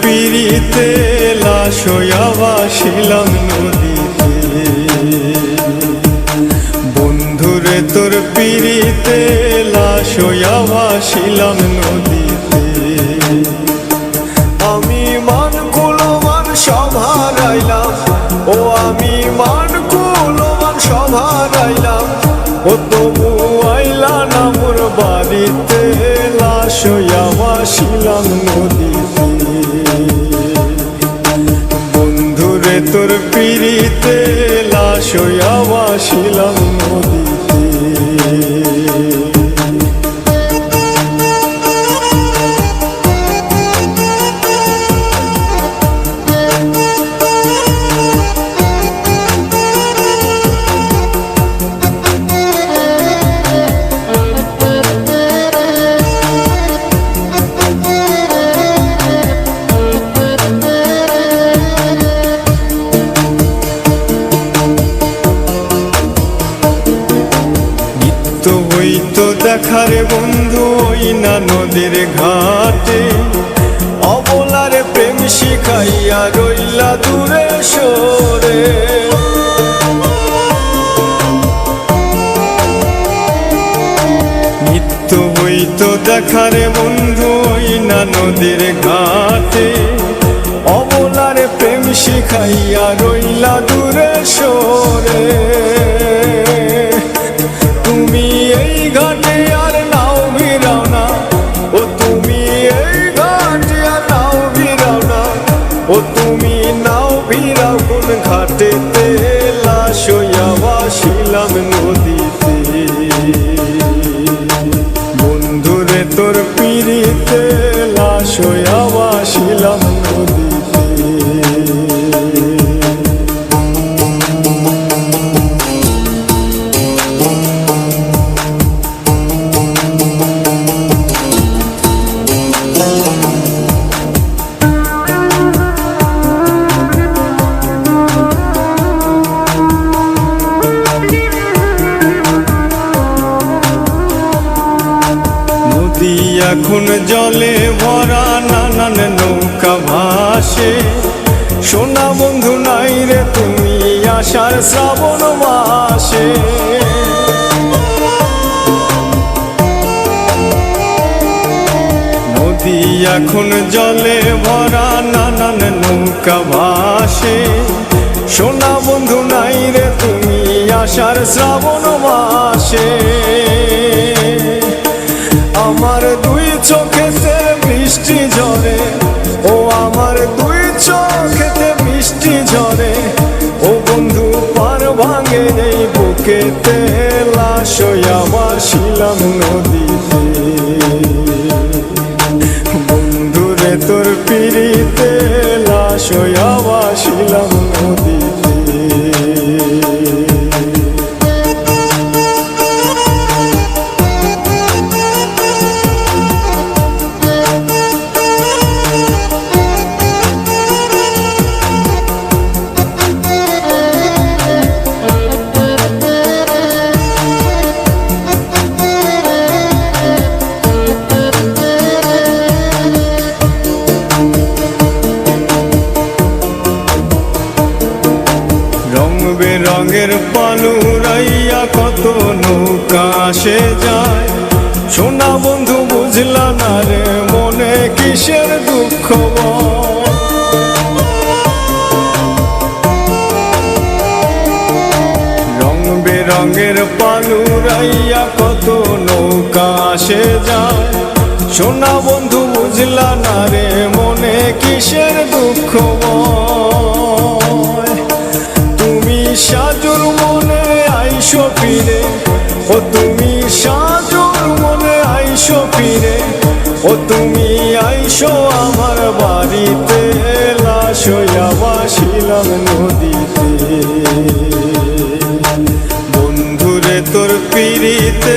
পিড়িতে লাশ হইয়া ভাসিলাম নদীতে। বন্ধুরে তোর পিড়িতে লাশ হইয়া ভাসিলাম নদীতে। আমি মান কুলমান সব হারাইলাম, ও আমি মান কুলমান সব হারাইলাম, ও তবু আইলা না মোর বাড়িতে লাশ হইয়া ভাসিলাম নদীতে। বন্ধুরে তোর পিড়িতে লাশ হইয়া ভাসিলাম নদীতে। হইতো দেখারে বন্ধু ওই না নদীর ঘাটে, অবলারে প্রেম শিখাইয়া রইলা দূরে সরে। নিত্য হইতো দেখারে বন্ধু ওই না নদীর ঘাটে, অবলারে প্রেম শিখাইয়া রইলা দূরে সরে। তুমি এই ঘাটে আর নাও ভিড়াও না, ও তুমি এই ঘাটে আর নাও ভিড়াও না, ও তুমি নাও ভিড়াও কোন ঘাটেতে লাশ হইয়া ভাসিলাম নদীতে। বন্ধুরে তোর পিড়িতে লাশ হইয়া ভাসিলাম নদীতে। এখন জলে ভরা নানান নৌকা ভাসে, সোনা বন্ধু নাই রে তুমি আষাঢ় শ্রাবণ মাসে। নদী এখন জলে ভরা নানান নৌকা ভাসে, সোনা বন্ধু নাই রে তুমি আষাঢ় শ্রাবণ মাসে। আমার দুই চোখেতে বৃষ্টি ঝরে, ও আমার দুই চোখেতে বৃষ্টি ঝরে, ও বন্ধু পার ভাঙে এই বুকেতে লাশ হইয়া ভাসিলাম নদীতে। বন্ধুরে তোর পিড়িতে লাশ হইয়া ভাসিলাম নদীতে। বেরঙের পালুরাইয়া কত নৌকা আসে যায়, সোনা বন্ধু বুঝলা না রে মনে কিসের দুঃখ। রং বেরঙের পালুরাইয়া কত নৌকা আসে যায়, সোনা বন্ধু বুঝলা না রে মনে কিসের দুঃখ। সাজুর মনে আইসো ফিরে, ও তুমি সাজুর মনে আইসো ফিরে, ও তুমি আইসো আমার বাড়িতে লাশ হইয়া ভাসিলাম নদীতে। বন্ধুরে তোর পিড়িতে